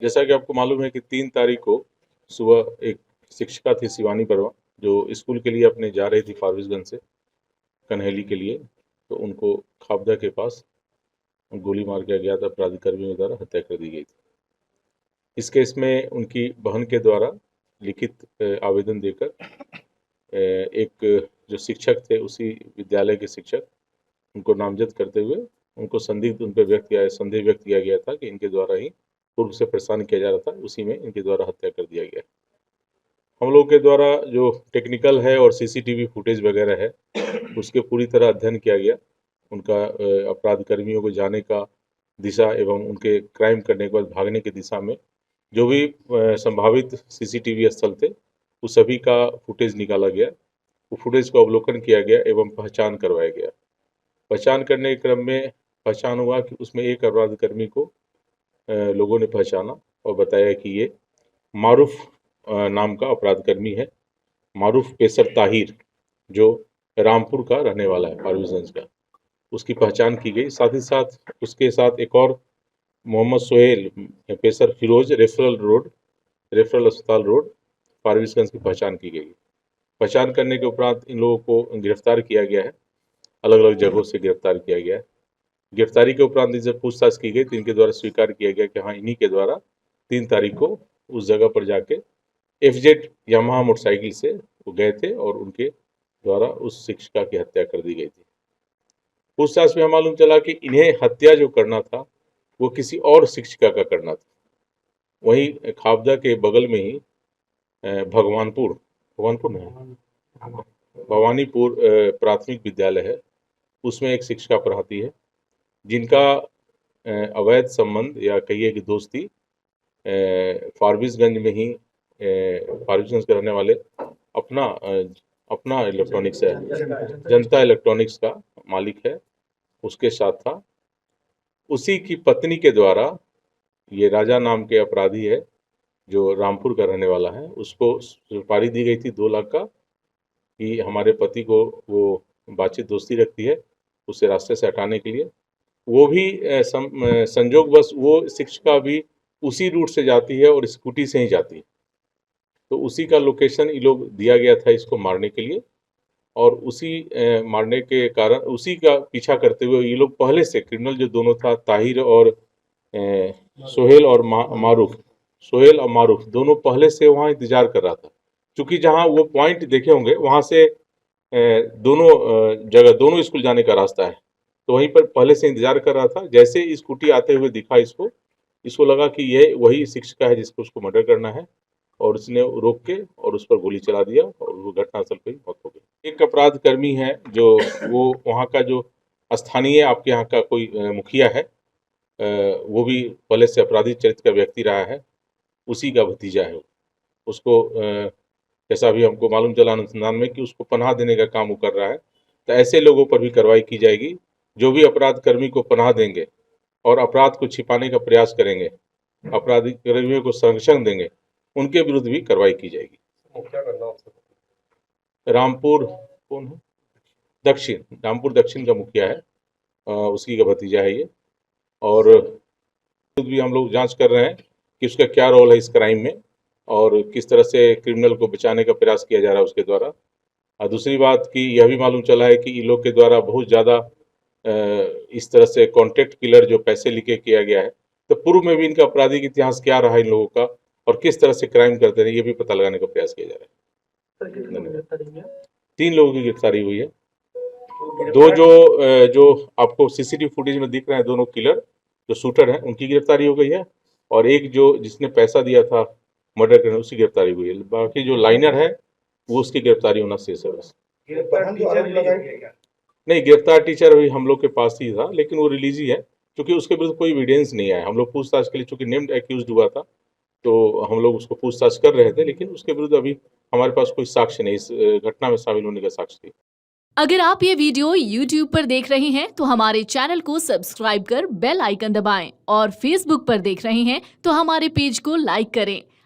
जैसा कि आपको मालूम है कि 3 तारीख को सुबह एक शिक्षिका थी शिवानी वर्मा, जो स्कूल के लिए अपने जा रही थी फारबिसगंज से कन्हैली के लिए, तो उनको खापदा के पास गोली मार के अज्ञात अपराधी कर्मियों द्वारा हत्या कर दी गई थी। इस केस में उनकी बहन के द्वारा लिखित आवेदन देकर एक जो शिक्षक थे, उसी विद्यालय के शिक्षक, उनको नामजद करते हुए उनको संदेह व्यक्त किया गया था कि इनके द्वारा ही पूर्व से परेशान किया जा रहा था, उसी में इनके द्वारा हत्या कर दिया गया। हम लोग के द्वारा जो टेक्निकल है और सीसीटीवी फुटेज वगैरह है, उसके पूरी तरह अध्ययन किया गया। उनका अपराध कर्मियों को जाने का दिशा एवं उनके क्राइम करने के बाद भागने की दिशा में जो भी संभावित सीसीटीवी स्थल थे, उस सभी का फुटेज निकाला गया। वो फुटेज को अवलोकन किया गया एवं पहचान करवाया गया। पहचान करने के क्रम में पहचान हुआ कि उसमें एक अपराध कर्मी को लोगों ने पहचाना और बताया कि ये मारूफ नाम का अपराध कर्मी है। मारूफ पेसर ताहिर, जो रामपुर का रहने वाला है, फारबिसगंज का, उसकी पहचान की गई। साथ ही साथ उसके साथ एक और मोहम्मद सोहेल पेसर फिरोज रेफरल अस्पताल रोड फारबिसगंज की पहचान की गई। पहचान करने के उपरांत इन लोगों को गिरफ्तार किया गया है, अलग अलग जगहों से गिरफ्तार किया गया है। गिरफ्तारी के उपरांत इनसे पूछताछ की गई तो इनके द्वारा स्वीकार किया गया कि हाँ, इन्हीं के द्वारा 3 तारीख को उस जगह पर जाके FZ यामाहा मोटरसाइकिल से वो गए थे और उनके द्वारा उस शिक्षिका की हत्या कर दी गई थी। पूछताछ में मालूम चला कि इन्हें हत्या जो करना था वो किसी और शिक्षिका का करना था। वहीं खापदा के बगल में ही भवानीपुर प्राथमिक विद्यालय है, उसमें एक शिक्षिका पढ़ाती है, जिनका अवैध संबंध या कहिए कि दोस्ती फारबिसगंज में ही फारबिसगंज के रहने वाले अपना इलेक्ट्रॉनिक्स है, जनता इलेक्ट्रॉनिक्स का मालिक है, उसके साथ था। उसी की पत्नी के द्वारा ये राजा नाम के अपराधी है, जो रामपुर का रहने वाला है, उसको सुपारी दी गई थी 2 लाख का कि हमारे पति को वो बातचीत दोस्ती रखती है, उसे रास्ते से हटाने के लिए। वो भी संजोगवश वो शिक्षिका भी उसी रूट से जाती है और स्कूटी से ही जाती है। तो उसी का लोकेशन ये लोग दिया गया था इसको मारने के लिए, और उसी मारने के कारण उसी का पीछा करते हुए ये लोग पहले से क्रिमिनल जो दोनों था, ताहिर और सोहेल और मारूफ दोनों पहले से वहाँ इंतजार कर रहा था। क्योंकि जहाँ वो पॉइंट देखे होंगे वहाँ से दोनों स्कूल जाने का रास्ता है, तो वहीं पर पहले से इंतजार कर रहा था। जैसे स्कूटी आते हुए दिखा इसको लगा कि ये वही शिक्षिका है जिसको उसको मर्डर करना है, और उसने रोक के और उस पर गोली चला दिया और वो घटनास्थल पर ही मौत हो गई। एक अपराध कर्मी है जो वो वहाँ का जो स्थानीय आपके यहाँ का कोई मुखिया है, वो भी पहले से अपराधी चरित्र का व्यक्ति रहा है, उसी का भतीजा है। उसको जैसा अभी हमको मालूम चला अनुसंधान में कि उसको पनाह देने का काम वो कर रहा है। तो ऐसे लोगों पर भी कार्रवाई की जाएगी। जो भी अपराध कर्मी को पनाह देंगे और अपराध को छिपाने का प्रयास करेंगे, अपराधी कर्मियों को संरक्षण देंगे, उनके विरुद्ध भी कार्रवाई की जाएगी। रामपुर कौन है? रामपुर दक्षिण का मुखिया है, उसी का भतीजा है ये। और भी हम लोग जांच कर रहे हैं कि उसका क्या रोल है इस क्राइम में और किस तरह से क्रिमिनल को बचाने का प्रयास किया जा रहा है उसके द्वारा। और दूसरी बात कि यह भी मालूम चला है कि इन लोग के द्वारा बहुत ज़्यादा इस तरह से कॉन्ट्रैक्ट किलर जो पैसे लेके किया गया है, तो पूर्व में भी इनका आपराधिक इतिहास क्या रहा इन लोगों का और किस तरह से क्राइम करते रहे, ये भी पता लगाने का प्रयास किया जा रहा है। 3 लोगों की गिरफ्तारी हुई है। 2 जो आपको सीसीटीवी फुटेज में दिख रहे हैं, दोनों किलर जो शूटर हैं, उनकी गिरफ्तारी हो गई है, और एक जो जिसने पैसा दिया था मर्डर करने, उसकी गिरफ्तारी हुई है। बाकी जो लाइनर है वो उसकी गिरफ्तारी होना शेष है बस। नहीं, गिरफ्तार टीचर अभी हम लोग के पास ही था, लेकिन वो रिलीज ही है क्योंकि उसके विरुद्ध कोई एविडेंस नहीं आया। हम लोग पूछताछ के लिए, चूंकि नेम्ड एक्यूज्ड हुआ था, तो हम लोग उसको पूछताछ कर रहे थे, लेकिन उसके विरुद्ध अभी हमारे पास कोई साक्ष्य नहीं, इस घटना में शामिल होने का साक्ष्य नहीं। अगर आप ये वीडियो YouTube पर देख रहे हैं तो हमारे चैनल को सब्सक्राइब कर बेल आइकन दबाएं, और Facebook पर देख रहे हैं तो हमारे पेज को लाइक करें।